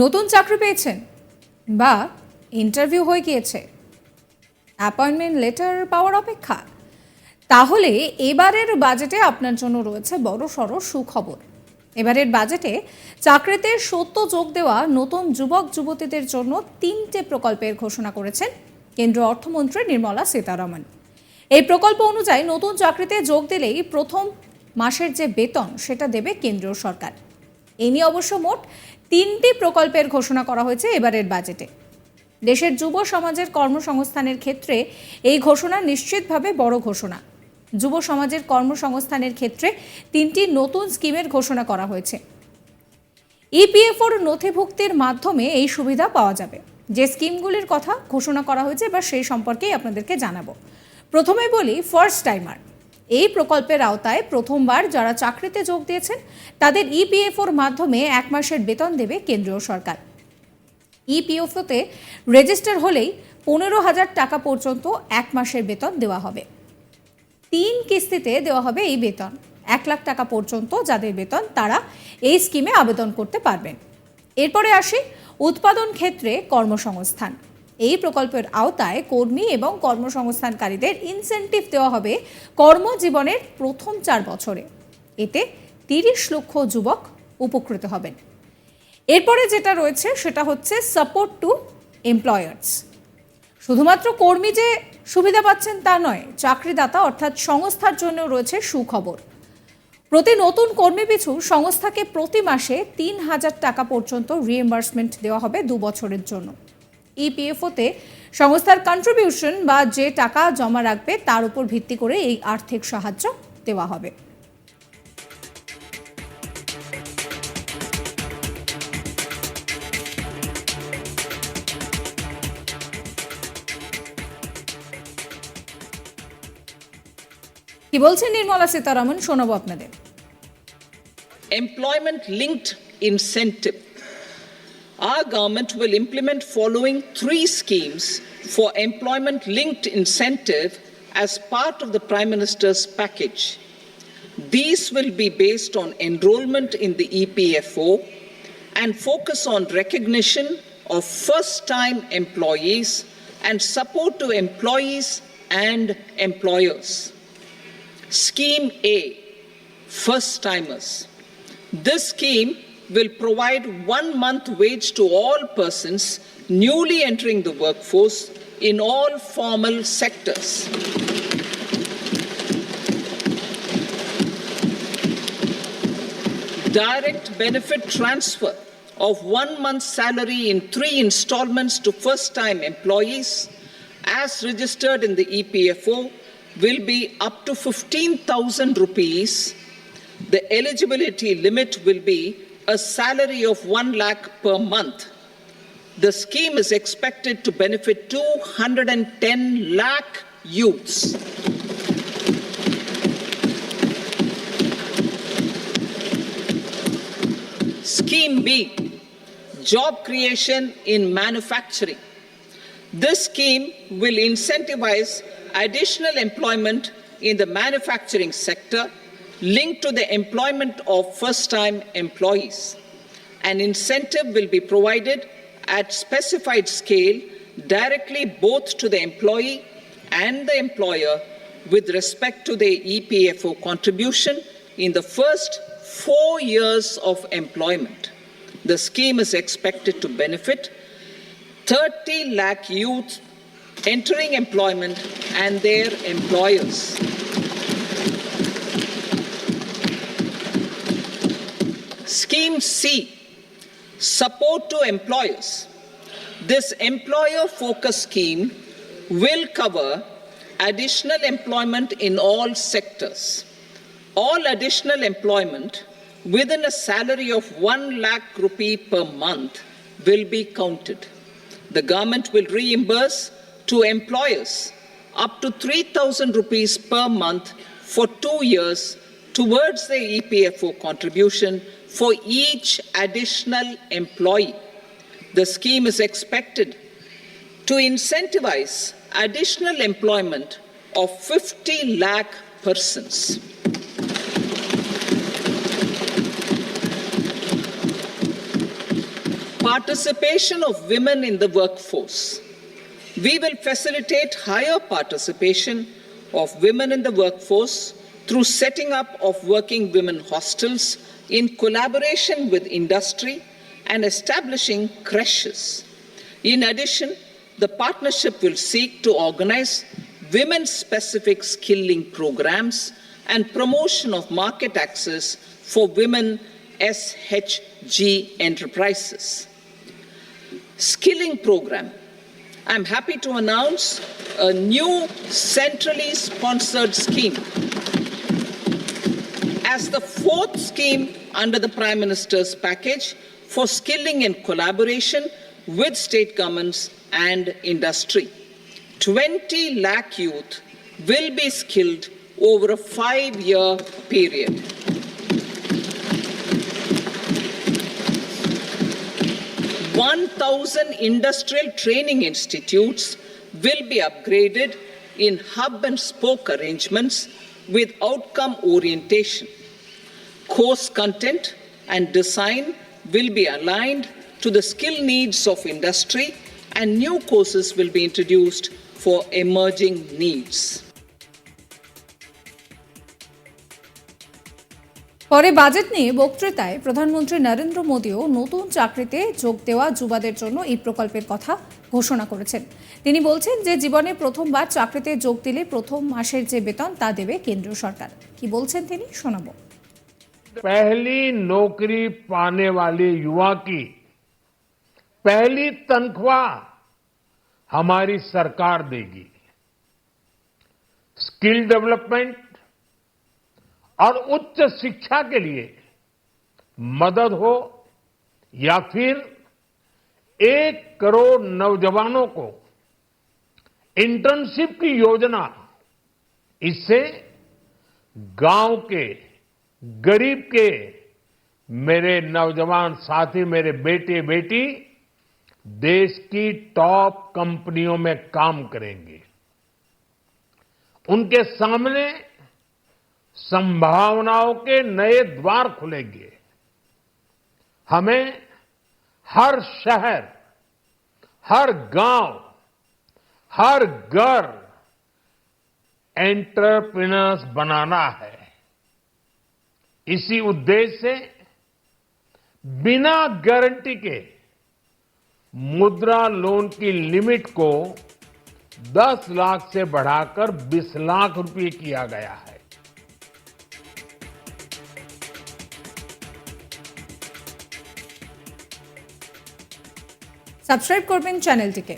নতুন চাকরি পেয়েছেন বা ইন্টারভিউ হয়ে গিয়েছে, অ্যাপয়েন্টমেন্ট লেটার পাওয়ার অপেক্ষা, তাহলে এবারের বাজেটে আপনার জন্য রয়েছে বড়সড় সুখবর। এবারের বাজেটে চাকরিতে সদ্য যোগ দেওয়া নতুন যুবক যুবতীদের জন্য 3টে প্রকল্পের ঘোষণা করেছেন কেন্দ্রীয় অর্থমন্ত্রী নির্মলা সীতারামন। এই প্রকল্প অনুযায়ী নতুন চাকরিতে যোগ দিলেই প্রথম মাসের যে বেতন সেটা দেবে কেন্দ্রীয় সরকার। এই নিয়ে অবশ্য মোট 3টি প্রকল্পের ঘোষণা করা হয়েছে এবারের বাজেটে। দেশের যুব সমাজের কর্মসংস্থানের ক্ষেত্রে এই ঘোষণা নিশ্চিতভাবে বড় ঘোষণা। যুব সমাজের কর্মসংস্থানের ক্ষেত্রে 3টি নতুন স্কিমের ঘোষণা করা হয়েছে। ইপিএফওর নথিভুক্তির মাধ্যমে এই সুবিধা পাওয়া যাবে। যে স্কিমগুলির কথা ঘোষণা করা হয়েছে এবার সেই সম্পর্কেই আপনাদেরকে জানাবো। প্রথমে বলি ফার্স্ট টাইমার। এই প্রকল্পের আওতায় প্রথমবার যারা চাকরিতে যোগ দিয়েছেন তাদের ইপিএফওর মাধ্যমে 1 মাসের বেতন দেবে কেন্দ্রীয় সরকার। ইপিএফওতে রেজিস্টার হলেই 15,000 টাকা পর্যন্ত 1 মাসের বেতন দেওয়া হবে। 3 কিস্তিতে দেওয়া হবে এই বেতন। 1 লাখ টাকা পর্যন্ত যাদের বেতন তারা এই স্কিমে আবেদন করতে পারবেন। এরপরে আসি উৎপাদন ক্ষেত্রে কর্মসংস্থান। এই প্রকল্পের আওতায় কর্মী এবং কর্মসংস্থানকারীদের ইনসেন্টিভ দেওয়া হবে কর্মজীবনের প্রথম 4 বছরে। এতে 30 লক্ষ যুবক উপকৃত হবেন। এরপরে যেটা রয়েছে সেটা হচ্ছে সাপোর্ট টু এমপ্লয়ার্স। শুধুমাত্র কর্মী যে সুবিধা পাচ্ছেন তা নয়, চাকরিদাতা অর্থাৎ সংস্থার জন্য রয়েছে সুখবর। প্রতি নতুন কর্মী পিছু সংস্থাকে প্রতি মাসে 3,000 টাকা পর্যন্ত রিএম্বার্সমেন্ট দেওয়া হবে 2 বছরের জন্য। ইপিএফওতে সংস্থার কন্ট্রিবিউশন বা যে টাকা জমা রাখবে তার উপর ভিত্তি করে এই আর্থিক সাহায্য দেওয়া হবে। কি বলছেন নির্মলা সীতারামন, শোনাবো আপনাদের। Employment linked incentive. Our government will implement following 3 schemes for employment linked incentive as part of the Prime Minister's package. These will be based on enrollment in the EPFO and focus on recognition of first-time employees and support to employees and employers. Scheme A, first-timers. This scheme will provide 1 month wage to all persons newly entering the workforce in all formal sectors. Direct benefit transfer of 1 month's salary in 3 installments to first-time employees as registered in the EPFO will be up to 15,000 rupees. The eligibility limit will be a salary of 1 lakh per month. The scheme is expected to benefit 210 lakh youths. Scheme B, job creation in manufacturing. This scheme will incentivize additional employment in the manufacturing sector linked to the employment of first-time employees. An incentive will be provided at specified scale directly both to the employee and the employer with respect to their EPFO contribution in the first 4 years of employment. The scheme is expected to benefit 30 lakh youth entering employment and their employers. Scheme C, support to employers. This employer-focused scheme will cover additional employment in all sectors. All additional employment within a salary of 1 lakh rupee per month will be counted. The government will reimburse to employers up to 3,000 rupees per month for 2 years towards the EPFO contribution for each additional employee. The scheme is expected to incentivize additional employment of 50 lakh persons. Participation of women in the workforce. We will facilitate higher participation of women in the workforce through setting up of working women hostels in collaboration with industry and establishing creches. In addition, the partnership will seek to organize women-specific skilling programs and promotion of market access for women SHG enterprises. Skilling program. I'm happy to announce a new centrally sponsored scheme as the fourth scheme under the Prime Minister's package for skilling in collaboration with state governments and industry. 20 lakh youth will be skilled over a 5-year period. $1,000 industrial training institutes will be upgraded in hub and spoke arrangements with outcome orientation. Course content and design will be aligned to the skill needs of industry, and new courses will be introduced for emerging needs. পরে budget নিয়ে বক্তৃতায় প্রধানমন্ত্রী নরেন্দ্র মোদীও নতুন চাকরিতে যোগ দেওয়া যুবাদের জন্য এই প্রকল্পের কথা ঘোষণা করেছেন। তিনি বলছেন যে জীবনে প্রথমবার চাকরিতে যোগ দিলে প্রথম মাসের যে বেতন তা দেবে কেন্দ্রীয় সরকার। কি বলছেন তিনি শোনাবো। पहली नौकरी पाने वाले युवा की पहली तनख्वाह हमारी सरकार देगी। स्किल डेवलपमेंट और उच्च शिक्षा के लिए मदद हो या फिर 1 करोड़ नौजवानों को इंटर्नशिप की योजना, इससे गांव के गरीब के मेरे नौजवान साथी, मेरे बेटे बेटी देश की टॉप कंपनियों में काम करेंगे। उनके सामने संभावनाओं के नए द्वार खुलेंगे। हमें हर शहर, हर गांव, हर घर एंटरप्रेन्योर्स बनाना है। इसी उद्देश्य से बिना गारंटी के मुद्रा लोन की लिमिट को 10 लाख से बढ़ाकर 20 लाख रुपए किया गया है। সাবস্ক্রাইব করবেন চ্যানেলটিকে।